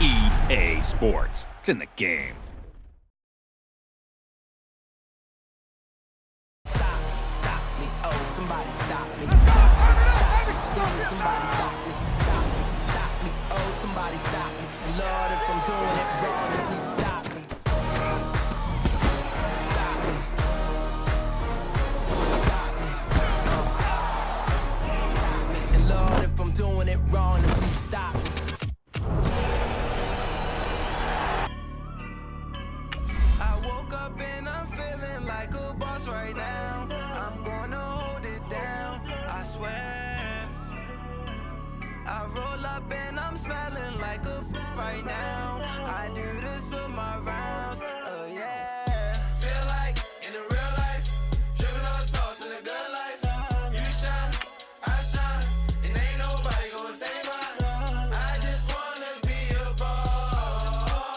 EA Sports. It's in the game. Stop me, oh, somebody stop me. Stop me, yeah, somebody stop me. Stop me, oh, somebody stop me. Lord, if I'm doing it wrong, then please stop me. Stop me. Stop me. Stop me. And Lord, if I'm doing it wrong, then please stop me. I woke up and I'm feeling like a boss right now. I'm gonna hold it down, I swear. I roll up and I'm smelling like a right now. I do this for my rounds, oh yeah. Feel like in the real life, dripping on sauce in the good life. You shine, I shine, and ain't nobody gonna take mine. I just wanna be a boss.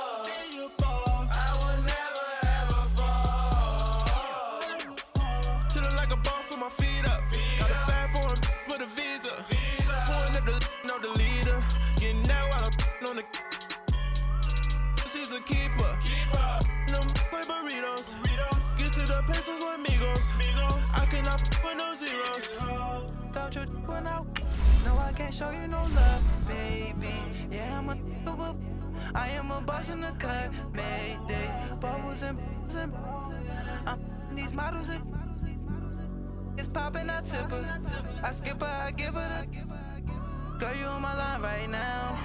I will never ever fall. Chillin' like a boss with my feet up. Got a bag for him with a visa. Pulling up the leader. Getting that while I'm on the. She's a keeper. No play burritos. Get to the pesos with amigos. I cannot with no zeros. Don't you run out? No, I can't show you no love, baby. Yeah, I am a boss in the cut, Mayday. Bubbles and these models. It's poppin', I tip her. I skip her, I give her the. Girl, you on my line right now.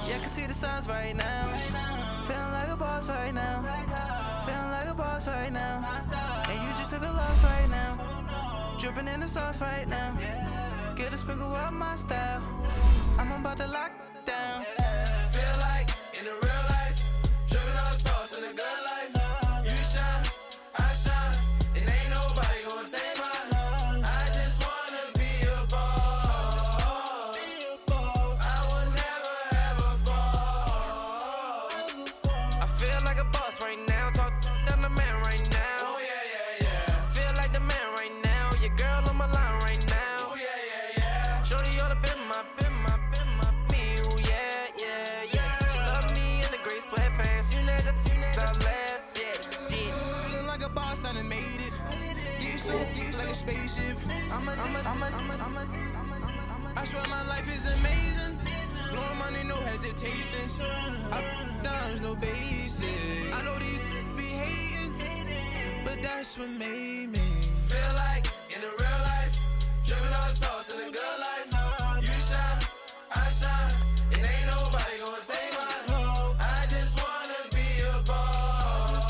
Yeah, I can see the signs right now. Feeling like a boss right now. Feeling like a boss right now. And you just took a loss right now. Dripping in the sauce right now. Get a sprinkle up my style. I'm about to lock down. Feel like in the real life, dripping on sauce in the good life. You shine, I shine, and ain't nobody gonna take mine. I just wanna be a boss. I will never ever fall. I feel like a boss right now. Talk to the man right now. Oh yeah. Feel like the man right now. Your girl on my line right now. Oh yeah. Shorty oughta been my me. Oh yeah. She love me in the gray sweatpants. You never left, yeah. Feeling like a boss, I done made it. Get so like a spaceship. I swear my life is amazing. Blowing money, no hesitation. Dimes, no basic. I know these be hating, but that's what made me feel like in the real life, dripping on sauce in the good life. You shine, I shine, and ain't nobody gonna take mine. I just wanna be a boss.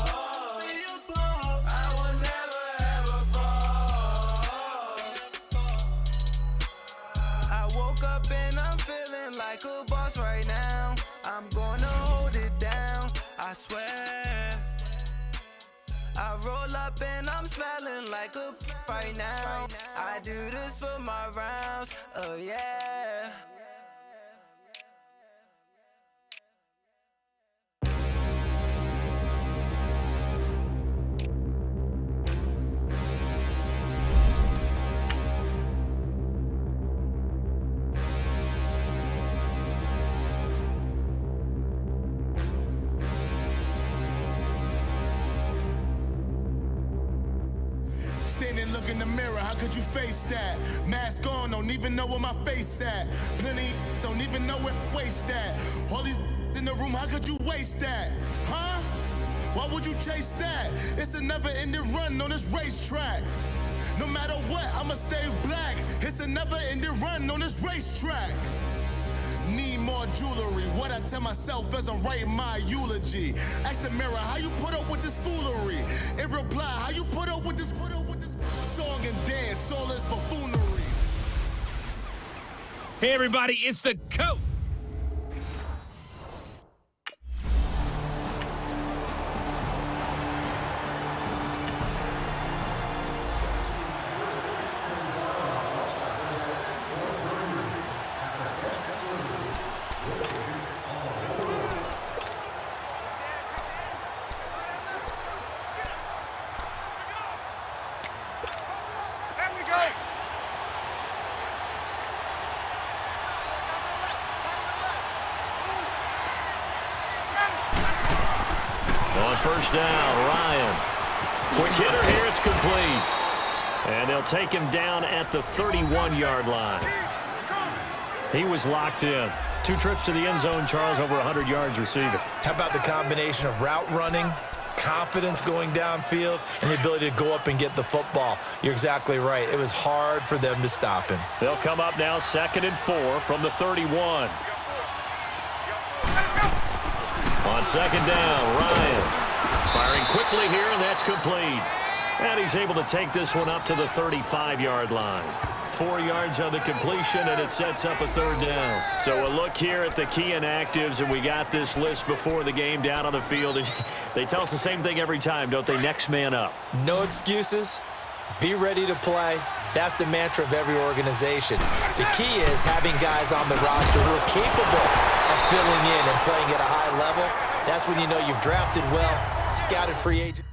I will never ever fall. I woke up and I'm feeling like a boss right now. I'm gonna hold it down, I swear. I roll up and I'm smelling like a right now. I do this for my rounds, oh yeah. Standing, look in the mirror, how could you face that? Mask on, don't even know where my face at. Plenty, don't even know where waste at. All these in the room, how could you waste that? Huh? Why would you chase that? It's a never-ending run on this racetrack. No matter what, I'ma stay black. It's a never-ending run on this racetrack. Need more jewelry, what I tell myself as I'm writing my eulogy. Ask the mirror, how you put up with this foolery? In reply, how you put up with this song and dance, all this buffoonery. Hey, everybody, it's the coach. first down. Ryan. Quick hitter here. It's complete. And they'll take him down at the 31-yard line. He was locked in. 2 trips to the end zone, Charles, over 100 yards receiving. How about the combination of route running, confidence going downfield, and the ability to go up and get the football? You're exactly right. It was hard for them to stop him. They'll come up now 2nd and 4 from the 31. On 2nd down, Ryan. Firing quickly here, and that's complete. And he's able to take this one up to the 35-yard line. 4 yards on the completion, and it sets up a 3rd down. So a look here at the key inactives, and we got this list before the game down on the field. They tell us the same thing every time, don't they? Next man up. No excuses. Be ready to play. That's the mantra of every organization. The key is having guys on the roster who are capable of filling in and playing at a high level. That's when you know you've drafted well, scouted free agent.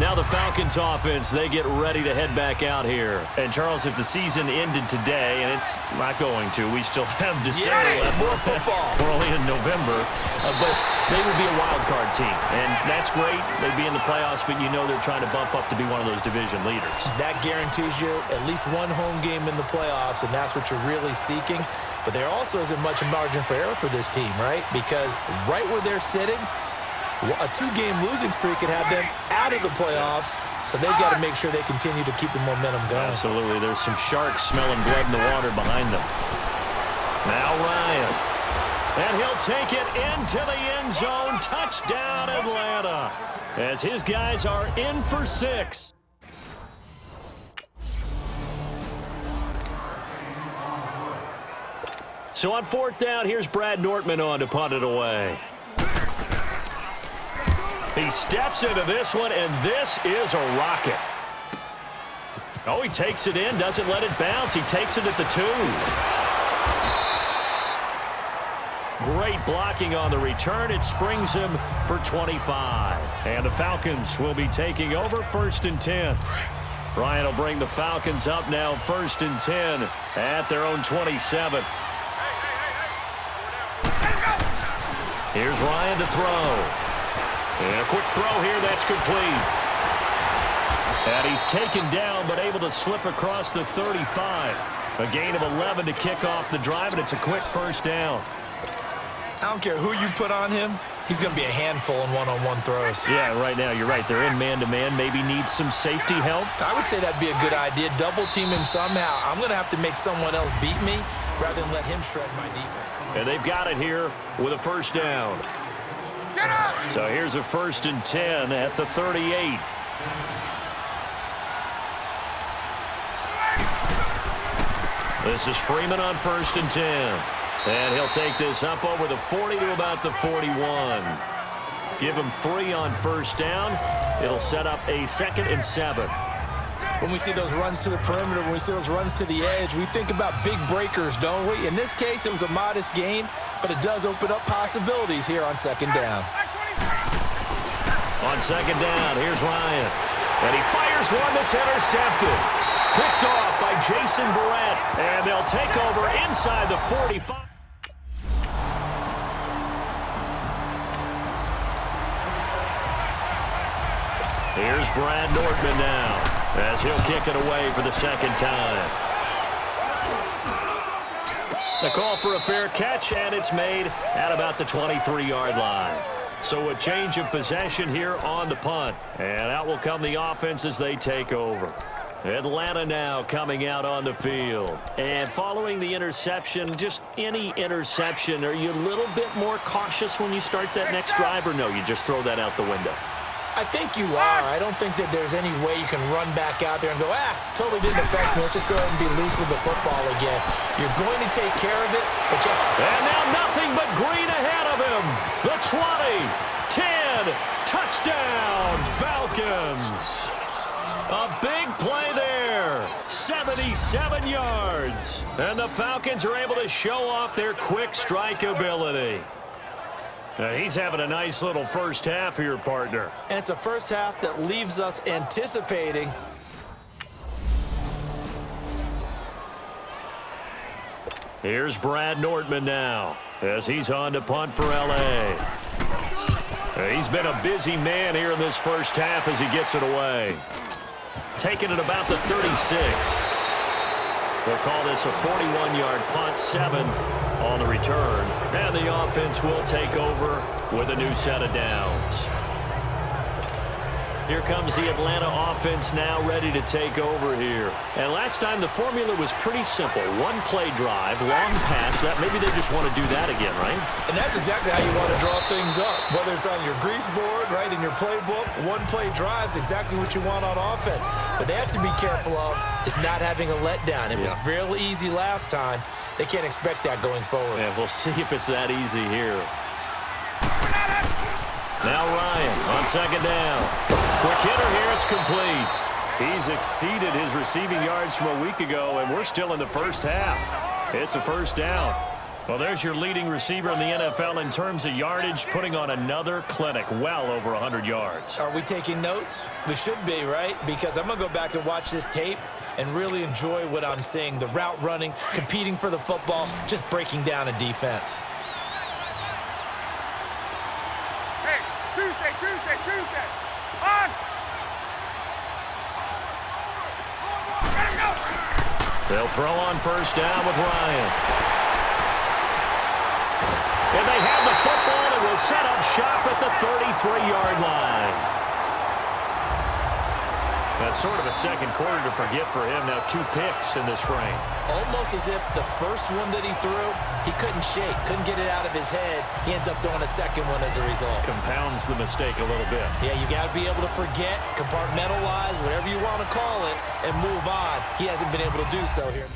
Now the Falcons offense, they get ready to head back out here. And Charles, if the season ended today, and it's not going to, we still have December left. More football. We're only in November, but they would be a wild card team. And that's great. They'd be in the playoffs, but you know they're trying to bump up to be one of those division leaders. That guarantees you at least one home game in the playoffs, and that's what you're really seeking. But there also isn't much margin for error for this team, right? Because right where they're sitting, a 2-game losing streak could have them out of the playoffs, so they've got to make sure they continue to keep the momentum going. Absolutely. There's some sharks smelling blood in the water behind them. Now Ryan. And he'll take it into the end zone. Touchdown, Atlanta. As his guys are in for 6. So on 4th down, here's Brad Nortman on to punt it away. He steps into this one, and this is a rocket. Oh, he takes it in, doesn't let it bounce. He takes it at the 2. Great blocking on the return. It springs him for 25. And the Falcons will be taking over 1st and 10. Ryan will bring the Falcons up now 1st and 10 at their own 27. Here's Ryan to throw. And a quick throw here, that's complete. And he's taken down, but able to slip across the 35. A gain of 11 to kick off the drive, and it's a quick 1st down. I don't care who you put on him. He's going to be a handful in one-on-one throws. Yeah, right now, you're right. They're in man-to-man. Maybe needs some safety help. I would say that'd be a good idea. Double team him somehow. I'm going to have to make someone else beat me rather than let him shred my defense. And they've got it here with a 1st down. So here's a 1st and 10 at the 38. This is Freeman on 1st and 10. And he'll take this up over the 40 to about the 41. Give him 3 on 1st down. It'll set up a 2nd and 7. When we see those runs to the perimeter, when we see those runs to the edge, we think about big breakers, don't we? In this case, it was a modest gain, but it does open up possibilities here on 2nd down. On 2nd down, here's Ryan. And he fires one that's intercepted. Picked off by Jason Verrett. And they'll take over inside the 45. Here's Brad Nortman now, as he'll kick it away for the 2nd time. The call for a fair catch, and it's made at about the 23-yard line. So a change of possession here on the punt. And out will come the offense as they take over. Atlanta now coming out on the field. And following the interception, just any interception, are you a little bit more cautious when you start that next drive, or no, you just throw that out the window? I think you are. I don't think that there's any way you can run back out there and go, totally didn't affect me. Let's just go ahead and be loose with the football again. You're going to take care of it, but you have to... And now nothing but green ahead of him. The 20, 10, touchdown, Falcons. A big play there. 77 yards. And the Falcons are able to show off their quick strike ability. He's having a nice little first half here, partner. And it's a first half that leaves us anticipating. Here's Brad Nortman now. as he's on to punt for L.A. He's been a busy man here in this first half as he gets it away. Taking it about the 36. They'll call this a 41-yard punt, 7 on the return. And the offense will take over with a new set of downs. Here comes the Atlanta offense now ready to take over here. And last time the formula was pretty simple. One-play drive, long pass. That maybe they just want to do that again, right? And that's exactly how you want to draw things up. Whether it's on your grease board, right, in your playbook, one-play drive is exactly what you want on offense. But they have to be careful of is not having a letdown. It was real easy last time. They can't expect that going forward. Yeah, we'll see if it's that easy here. Now Ryan on second down. Quick hitter here, it's complete. He's exceeded his receiving yards from a week ago, and we're still in the first half. It's a first down. Well, there's your leading receiver in the NFL in terms of yardage, putting on another clinic, well over 100 yards. Are we taking notes? We should be, right? Because I'm going to go back and watch this tape and really enjoy what I'm seeing. The route running, competing for the football, just breaking down a defense. Tuesday. On! Let him go! They'll throw on first down with Ryan. And they have the football and will set up shop at the 33-yard line. That's sort of a second quarter to forget for him. Now 2 picks in this frame. Almost as if the first one that he threw, he couldn't shake, couldn't get it out of his head. He ends up throwing a second one as a result. Compounds the mistake a little bit. Yeah, you got to be able to forget, compartmentalize, whatever you want to call it, and move on. He hasn't been able to do so here.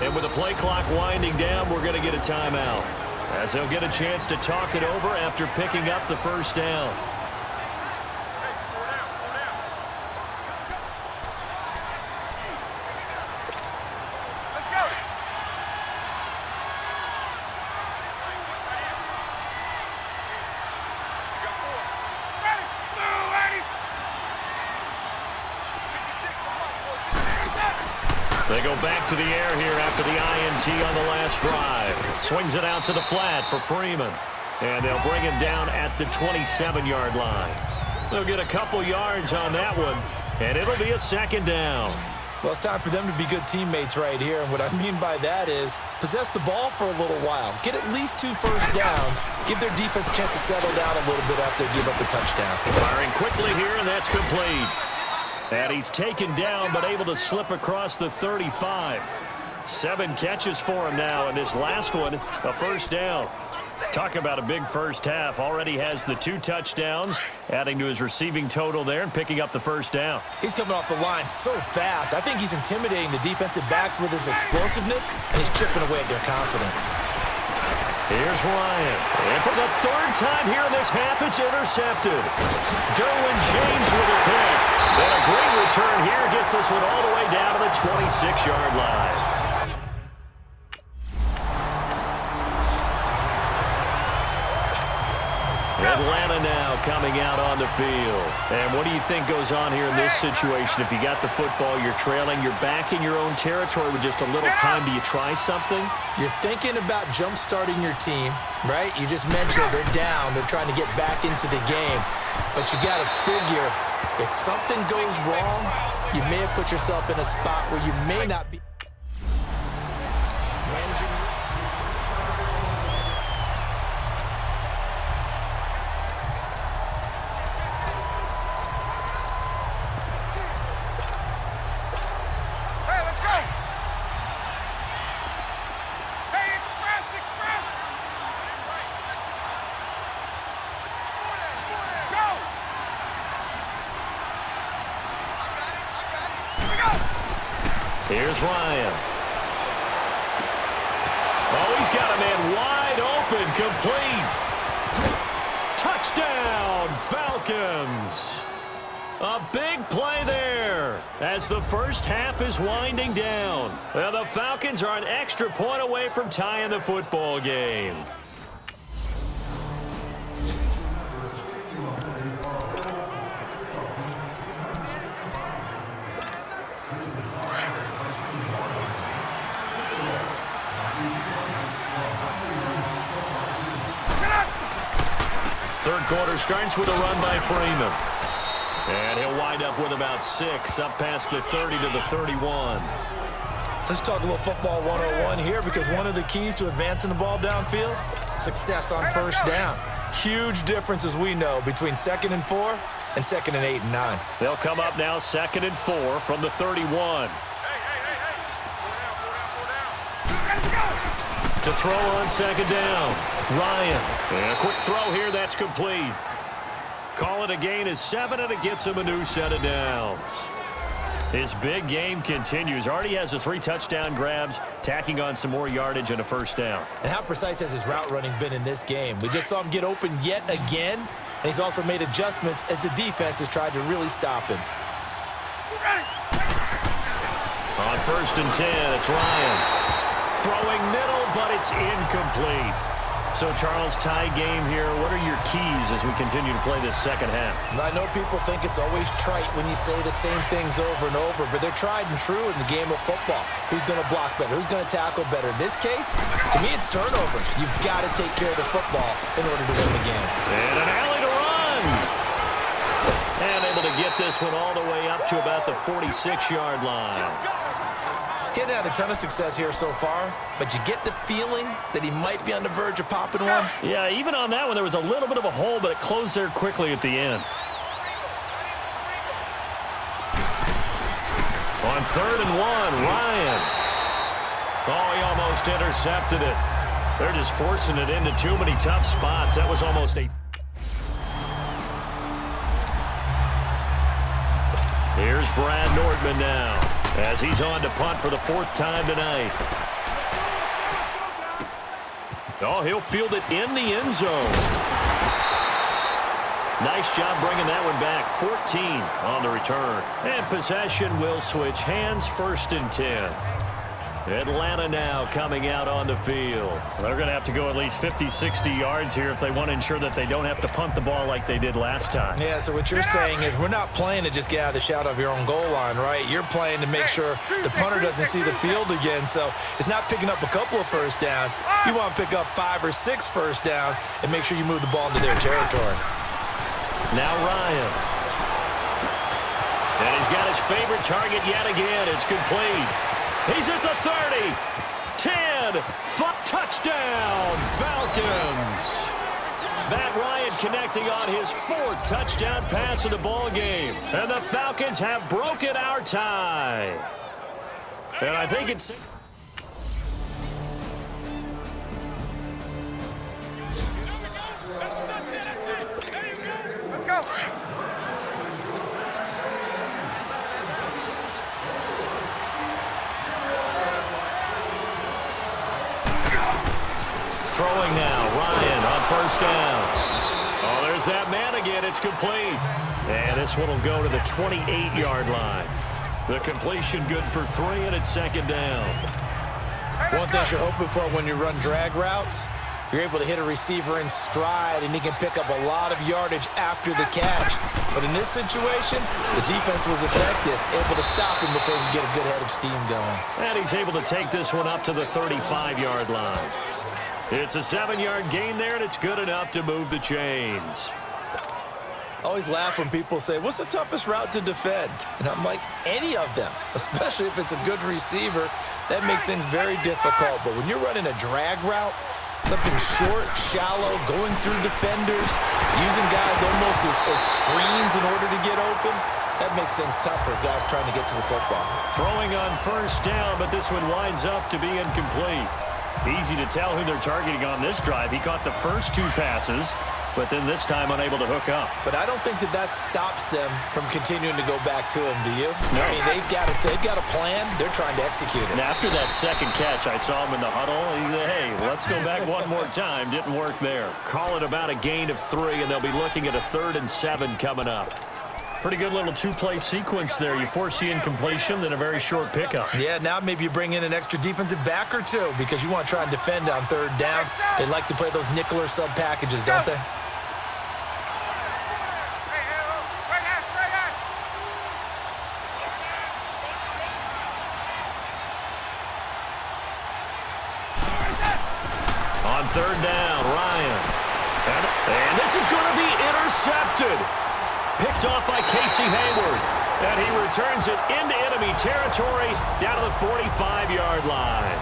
And with the play clock winding down, we're going to get a timeout, as they'll get a chance to talk it over after picking up the first down. They go back to the air here after the INT on the last drive. Swings it out to the flat for Freeman. And they'll bring him down at the 27-yard line. They'll get a couple yards on that one, and it'll be a second down. Well, it's time for them to be good teammates right here. And what I mean by that is possess the ball for a little while. Get at least 2 first downs. Give their defense a chance to settle down a little bit after they give up a touchdown. Firing quickly here, and that's complete. And he's taken down, but able to slip across the 35. 7 catches for him now, and this last one, a first down. Talk about a big first half. Already has the 2 touchdowns, adding to his receiving total there and picking up the first down. He's coming off the line so fast. I think he's intimidating the defensive backs with his explosiveness, and he's chipping away at their confidence. Here's Ryan. And for the 3rd time here in this half, it's intercepted. Derwin James with a pick. And a great return here gets this one all the way down to the 26-yard line. Atlanta now coming out on the field. And what do you think goes on here in this situation? If you got the football, you're trailing, you're back in your own territory with just a little time. Do you try something? You're thinking about jump-starting your team, right? You just mentioned they're down. They're trying to get back into the game. But you got to figure, if something goes wrong, you may have put yourself in a spot where you may not be managing. Here's Ryan. Oh, he's got a man wide open, complete. Touchdown, Falcons. A big play there as the first half is winding down. Well, the Falcons are an extra point away from tying the football game. Third quarter starts with a run by Freeman. And he'll wind up with about 6, up past the 30 to the 31. Let's talk a little football 101 here, because one of the keys to advancing the ball downfield, success on first down. Huge difference, as we know, between 2nd and 4 and 2nd and 8 and 9. They'll come up now 2nd and 4 from the 31. To throw on 2nd down, Ryan. And a quick throw here, that's complete. Call it a gain of 7, and it gets him a new set of downs. His big game continues. Already has the 3 touchdown grabs, tacking on some more yardage and a first down. And how precise has his route running been in this game? We just saw him get open yet again, and he's also made adjustments as the defense has tried to really stop him. On 1st and 10, it's Ryan. Throwing middle, but it's incomplete. So, Charles, tie game here. What are your keys as we continue to play this second half? I know people think it's always trite when you say the same things over and over, but they're tried and true in the game of football. Who's going to block better? Who's going to tackle better? In this case, to me, it's turnovers. You've got to take care of the football in order to win the game. And an alley to run. And able to get this one all the way up to about the 46-yard line. He hasn't had a ton of success here so far, but you get the feeling that he might be on the verge of popping one. Yeah, even on that one, there was a little bit of a hole, but it closed there quickly at the end. On 3rd and 1, Ryan. Oh, he almost intercepted it. They're just forcing it into too many tough spots. That was almost a... Here's Brad Nordman now, as he's on to punt for the 4th time tonight. Oh, he'll field it in the end zone. Nice job bringing that one back. 14 on the return. And possession will switch hands, 1st and 10. Atlanta now coming out on the field. They're going to have to go at least 50, 60 yards here if they want to ensure that they don't have to punt the ball like they did last time. Yeah, so what you're saying is we're not playing to just get out of the shadow of your own goal line, right? You're playing to make sure the punter doesn't see the field again. So it's not picking up a couple of first downs. You want to pick up 5 or 6 first downs and make sure you move the ball into their territory. Now Ryan. And he's got his favorite target yet again. It's complete. He's at the 30, 10, touchdown, Falcons. Matt Ryan connecting on his 4th touchdown pass of the ball game. And the Falcons have broken our tie. And I think it's... Let's go. Throwing now, Ryan on 1st down. Oh, there's that man again. It's complete. And this one will go to the 28-yard line. The completion good for 3, and it's 2nd down. One thing you're hoping for when you run drag routes, you're able to hit a receiver in stride, and he can pick up a lot of yardage after the catch. But in this situation, the defense was effective, able to stop him before he could get a good head of steam going. And he's able to take this one up to the 35-yard line. It's a 7-yard gain there, and it's good enough to move the chains. I always laugh when people say, what's the toughest route to defend? And I'm like, any of them, especially if it's a good receiver. That makes things very difficult. But when you're running a drag route, something short, shallow, going through defenders, using guys almost as screens in order to get open, that makes things tough for guys trying to get to the football. Throwing on 1st down, but this one winds up to be incomplete. Easy to tell who they're targeting on this drive. He caught the first 2 passes. but then this time unable to hook up. But I don't think that stops them from continuing to go back to him, do you? No. I mean, they've got a plan. They're trying to execute it. And after that second catch, I saw him in the huddle. He said, hey, let's go back one more time. Didn't work there. Call it about a gain of 3, and they'll be looking at a 3rd and 7 coming up. Pretty good little 2-play sequence there. You force the incompletion, then a very short pickup. Yeah, now maybe you bring in an extra defensive back or two because you want to try and defend on 3rd down. They like to play those nickel or sub packages, don't they? On 3rd down, Ryan. And this is going to be intercepted. Picked off by Casey Hayward. And he returns it into enemy territory down to the 45-yard line.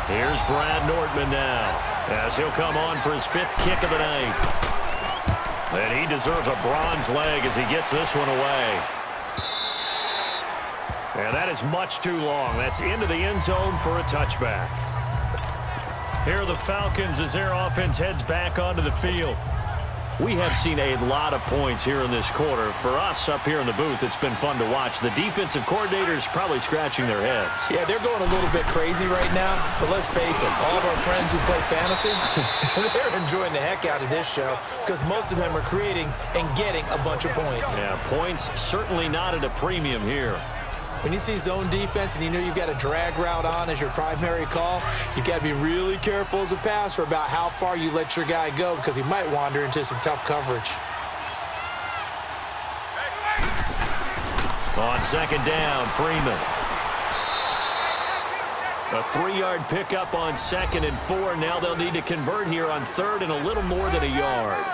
Here's Brad Nortman now as he'll come on for his 5th kick of the night. And he deserves a bronze leg as he gets this one away. And that is much too long. That's into the end zone for a touchback. Here are the Falcons as their offense heads back onto the field. We have seen a lot of points here in this quarter. For us up here in the booth, it's been fun to watch. The defensive coordinators probably scratching their heads. Yeah, they're going a little bit crazy right now. But let's face it, all of our friends who play fantasy, they're enjoying the heck out of this show because most of them are creating and getting a bunch of points. Yeah, points certainly not at a premium here. When you see zone defense and you know you've got a drag route on as your primary call, you've got to be really careful as a passer about how far you let your guy go because he might wander into some tough coverage. On 2nd down, Freeman. A 3-yard pickup on 2nd and 4. Now they'll need to convert here on 3rd and a little more than a yard.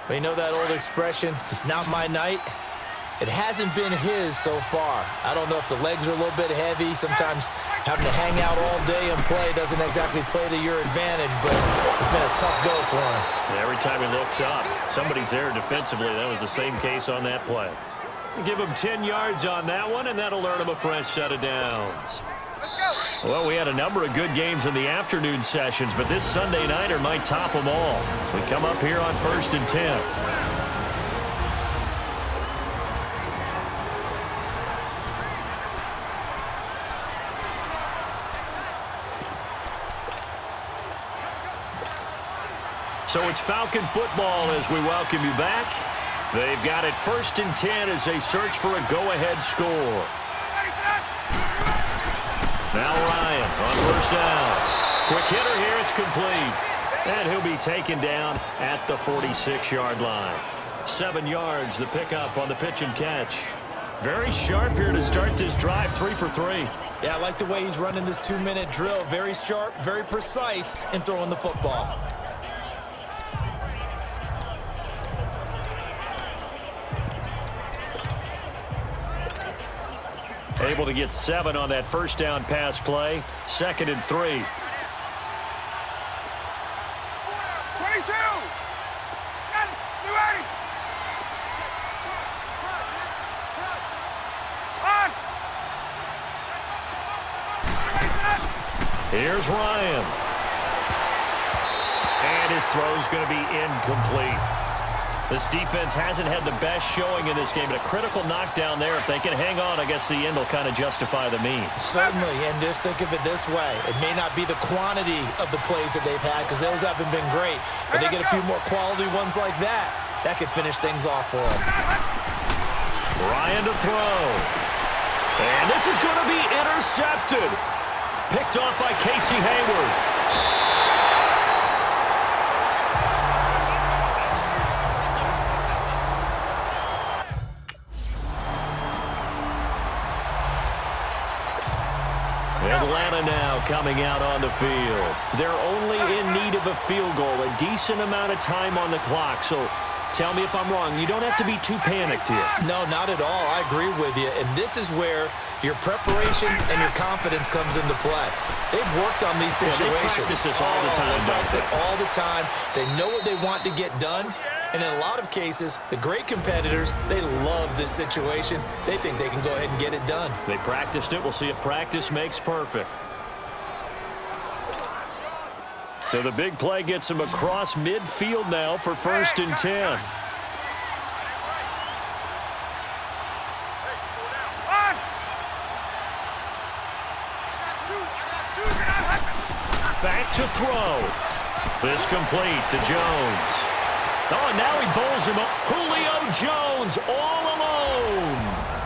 But you know that old expression, it's not my night? It hasn't been his so far. I don't know if the legs are a little bit heavy. Sometimes having to hang out all day and play doesn't exactly play to your advantage, but it's been a tough go for him. And every time he looks up, somebody's there defensively. That was the same case on that play. Give him 10 yards on that one, and that'll earn him a fresh set of downs. Well, we had a number of good games in the afternoon sessions, but this Sunday nighter might top them all. We come up here on 1st and 10. So it's Falcon football as we welcome you back. They've got it 1st and 10 as they search for a go-ahead score. Now Ryan on 1st down. Quick hitter here, it's complete. And he'll be taken down at the 46-yard line. 7 yards, the pickup on the pitch and catch. Very sharp here to start this drive, 3 for 3. Yeah, I like the way he's running this 2-minute drill. Very sharp, very precise in throwing the football. Able to get 7 on that 1st down pass play. 2nd and 3. 22! Got it! You ready? On! Here's Ryan. And his throw's going to be incomplete. This defense hasn't had the best showing in this game, but a critical knockdown there. If they can hang on, I guess the end will kind of justify the means. Certainly, and just think of it this way. It may not be the quantity of the plays that they've had because those haven't been great, but they get a few more quality ones like that. That could finish things off for them. Ryan to throw. And this is going to be intercepted. Picked off by Casey Hayward. Atlanta now coming out on the field. They're only in need of a field goal, a decent amount of time on the clock. So tell me if I'm wrong. You don't have to be too panicked here. No, not at all. I agree with you. And this is where your preparation and your confidence comes into play. They've worked on these situations. Yeah, they practice this all the time. They practice it all the time. They know what they want to get done. And in a lot of cases, the great competitors, they love this situation. They think they can go ahead and get it done. They practiced it. We'll see if practice makes perfect. So the big play gets him across midfield now for 1st and 10. Back to throw. This complete to Jones. Oh, and now he bowls him up. Julio Jones all alone.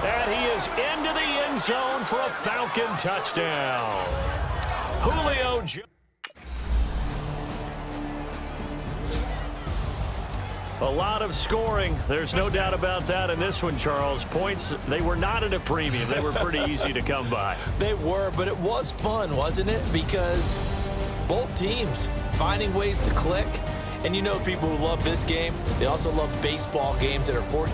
And he is into the end zone for a Falcon touchdown. Julio Jones. A lot of scoring. There's no doubt about that in this one, Charles. Points, they were not at a premium. They were pretty easy to come by. They were, but it was fun, wasn't it? Because both teams finding ways to click. And you know people who love this game, they also love baseball games that are for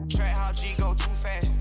Track how G go too fast.